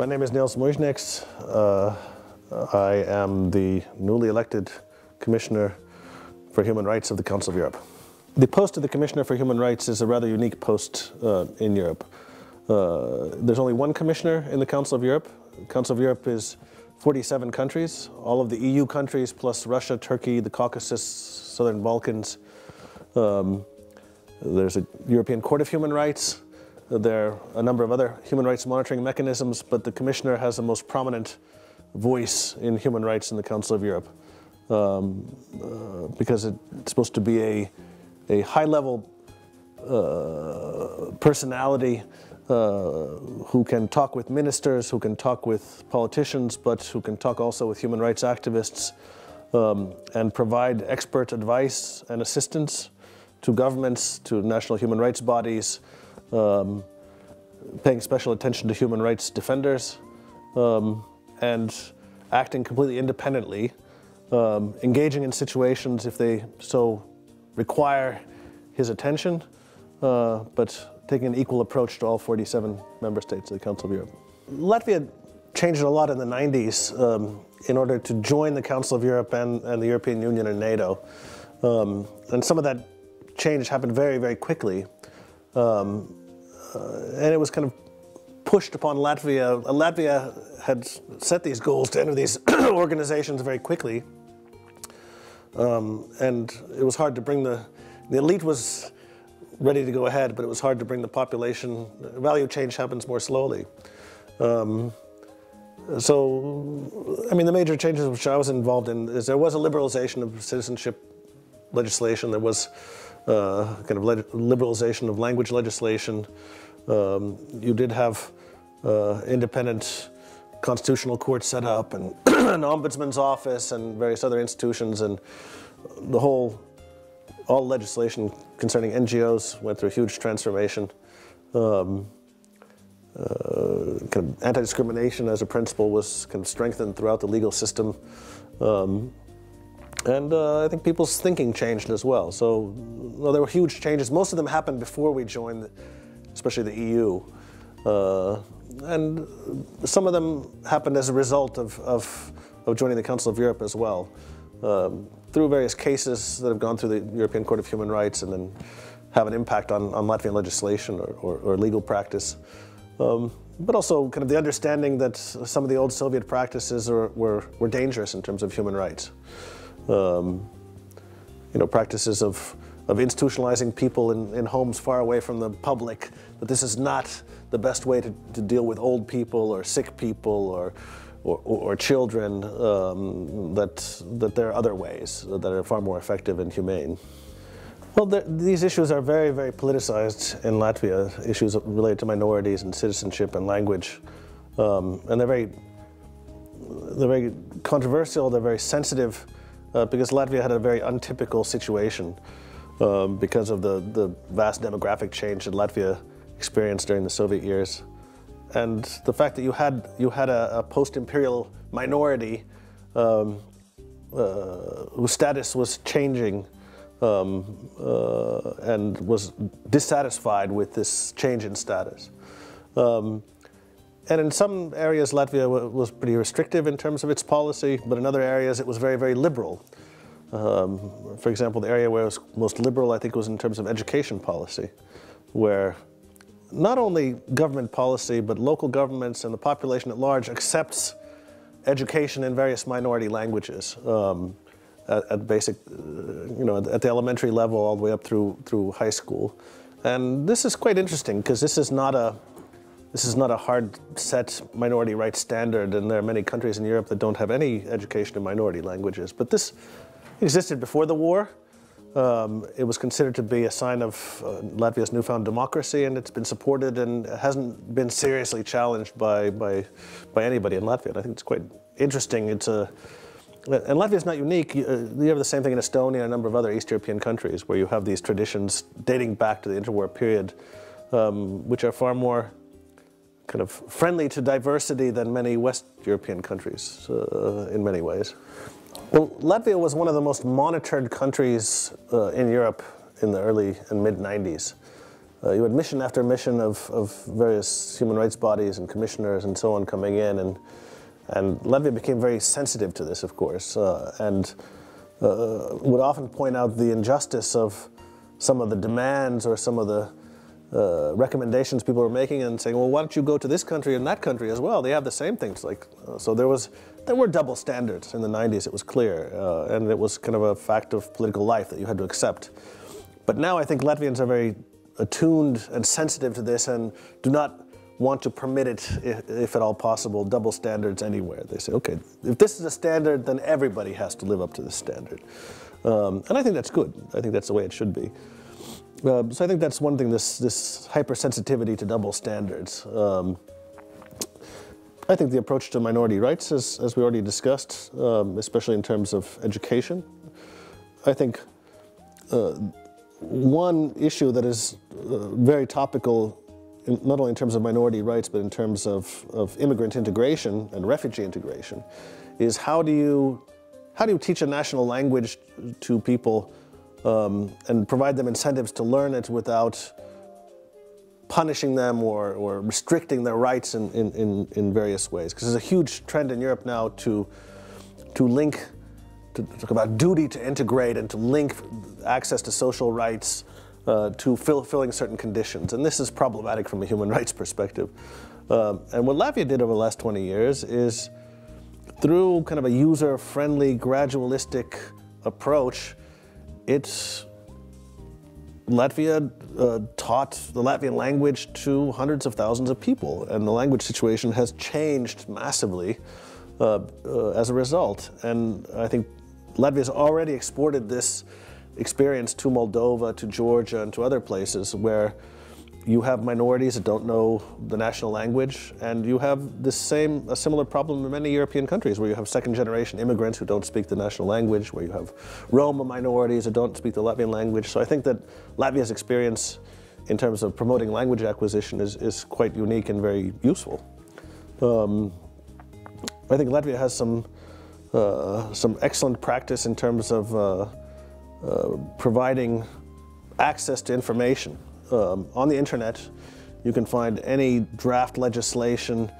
My name is Nils Muižnieks. I am the newly elected Commissioner for Human Rights of the Council of Europe. The post of the Commissioner for Human Rights is a rather unique post in Europe. There's only one commissioner in the Council of Europe. The Council of Europe is 47 countries, all of the EU countries plus Russia, Turkey, the Caucasus, Southern Balkans. There's a European Court of Human Rights. There are a number of other human rights monitoring mechanisms, but the Commissioner has the most prominent voice in human rights in the Council of Europe because it's supposed to be a high-level personality who can talk with ministers, who can talk with politicians, but who can talk also with human rights activists and provide expert advice and assistance to governments, to national human rights bodies, paying special attention to human rights defenders, and acting completely independently, engaging in situations if they so require his attention, but taking an equal approach to all 47 member states of the Council of Europe. Latvia changed a lot in the 90s in order to join the Council of Europe and the European Union and NATO. And some of that change happened very, very quickly. And it was kind of pushed upon Latvia. Latvia had set these goals to enter these organizations very quickly. And it was hard to bring the elite was ready to go ahead, but it was hard to bring the population. Value change happens more slowly. So, I mean, the major changes which I was involved in is there was a liberalization of citizenship legislation. There was kind of liberalization of language legislation. You did have independent constitutional courts set up and an ombudsman's office and various other institutions, and all legislation concerning NGOs went through a huge transformation. Kind of anti-discrimination as a principle was kind of strengthened throughout the legal system. And I think people's thinking changed as well. So, well, there were huge changes. Most of them happened before we joined, especially the EU. And some of them happened as a result of joining the Council of Europe as well, through various cases that have gone through the European Court of Human Rights and then have an impact on Latvian legislation or legal practice. But also kind of the understanding that some of the old Soviet practices were dangerous in terms of human rights. You know, practices of institutionalizing people in homes far away from the public, that this is not the best way to deal with old people or sick people or children, that there are other ways that are far more effective and humane. Well, these issues are very, very politicized in Latvia, issues related to minorities and citizenship and language. And they're very controversial, they're very sensitive, because Latvia had a very untypical situation because of the vast demographic change that Latvia experienced during the Soviet years. And the fact that you had a post-imperial minority whose status was changing and was dissatisfied with this change in status. And in some areas, Latvia was pretty restrictive in terms of its policy, but in other areas, it was very, very liberal. For example, the area where it was most liberal, I think, was in terms of education policy, where not only government policy, but local governments and the population at large accepts education in various minority languages at basic, you know, at the elementary level all the way up through high school. And this is quite interesting because this is not a hard set minority rights standard, and there are many countries in Europe that don't have any education in minority languages. But this existed before the war. It was considered to be a sign of Latvia's newfound democracy, and it's been supported and hasn't been seriously challenged by anybody in Latvia. And I think it's quite interesting. And Latvia is not unique. You have the same thing in Estonia and a number of other East European countries where you have these traditions dating back to the interwar period, which are far more kind of friendly to diversity than many West European countries in many ways. Well, Latvia was one of the most monitored countries in Europe in the early and mid-90s. you had mission after mission of various human rights bodies and commissioners and so on coming in, and Latvia became very sensitive to this, of course, and would often point out the injustice of some of the demands or some of the recommendations people were making, and saying, well, why don't you go to this country and that country as well? They have the same things. So there were double standards in the 90s, it was clear, and it was kind of a fact of political life that you had to accept. But now I think Latvians are very attuned and sensitive to this and do not want to permit it, if at all possible, double standards anywhere. They say, okay, if this is a standard, then everybody has to live up to this standard. And I think that's good. I think that's the way it should be. So I think that's one thing, this hypersensitivity to double standards. I think the approach to minority rights, as we already discussed, especially in terms of education, I think one issue that is very topical, not only in terms of minority rights, but in terms of immigrant integration and refugee integration, is how do you teach a national language to people and provide them incentives to learn it without punishing them or restricting their rights in various ways? Because there's a huge trend in Europe now to talk about duty to integrate and to link access to social rights to fulfilling certain conditions. And this is problematic from a human rights perspective. And what Latvia did over the last 20 years is, through kind of a user-friendly, gradualistic approach, Latvia taught the Latvian language to hundreds of thousands of people, and the language situation has changed massively as a result. And I think Latvia's already exported this experience to Moldova, to Georgia, and to other places where you have minorities that don't know the national language, and you have a similar problem in many European countries where you have second-generation immigrants who don't speak the national language, where you have Roma minorities that don't speak the Latvian language. So I think that Latvia's experience in terms of promoting language acquisition is quite unique and very useful. I think Latvia has some excellent practice in terms of providing access to information. On the internet, you can find any draft legislation,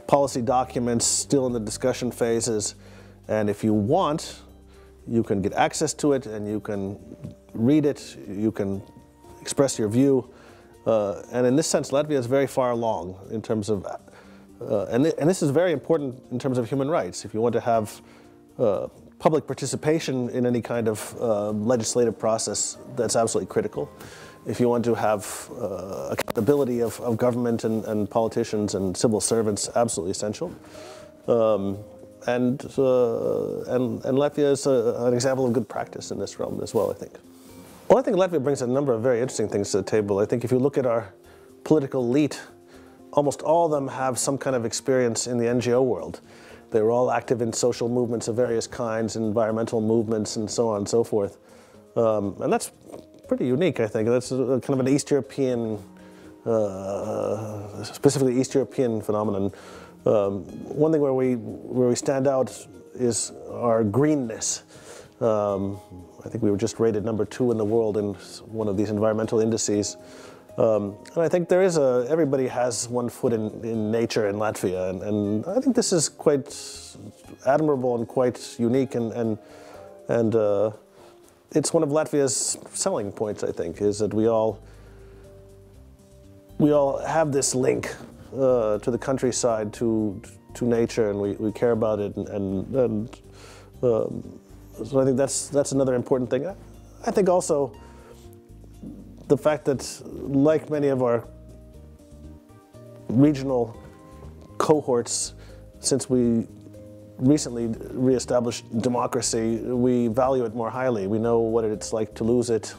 policy documents still in the discussion phases, and if you want, you can get access to it and you can read it, you can express your view, and in this sense, Latvia is very far along in terms of, and this is very important in terms of human rights. If you want to have public participation in any kind of legislative process, that's absolutely critical. If you want to have accountability of government and politicians and civil servants, absolutely essential. And Latvia is an example of good practice in this realm as well, I think. Well, I think Latvia brings a number of very interesting things to the table. I think if you look at our political elite, almost all of them have some kind of experience in the NGO world. They were all active in social movements of various kinds, environmental movements, and so on and so forth. And that's pretty unique, I think. That's kind of an East European, specifically East European phenomenon. One thing where we stand out is our greenness. I think we were just rated #2 in the world in one of these environmental indices. And I think there is everybody has one foot in nature in Latvia, and I think this is quite admirable and quite unique, and it's one of Latvia's selling points, I think, is that we all have this link to the countryside, to nature, and we care about it, and so I think that's another important thing. I think also the fact that, like many of our regional cohorts, since we recently reestablished democracy, we value it more highly. We know what it's like to lose it.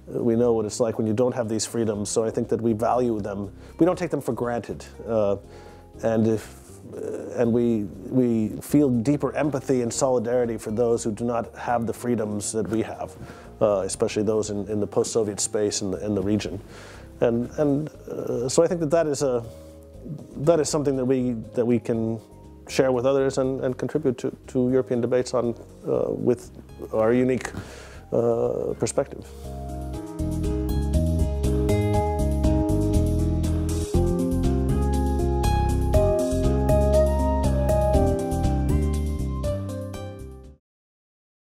We know what it's like when you don't have these freedoms. So I think that we value them. We don't take them for granted. And we feel deeper empathy and solidarity for those who do not have the freedoms that we have, especially those in the post-Soviet space in the region. And so I think that is something that we can share with others and contribute to European debates on with our unique perspective.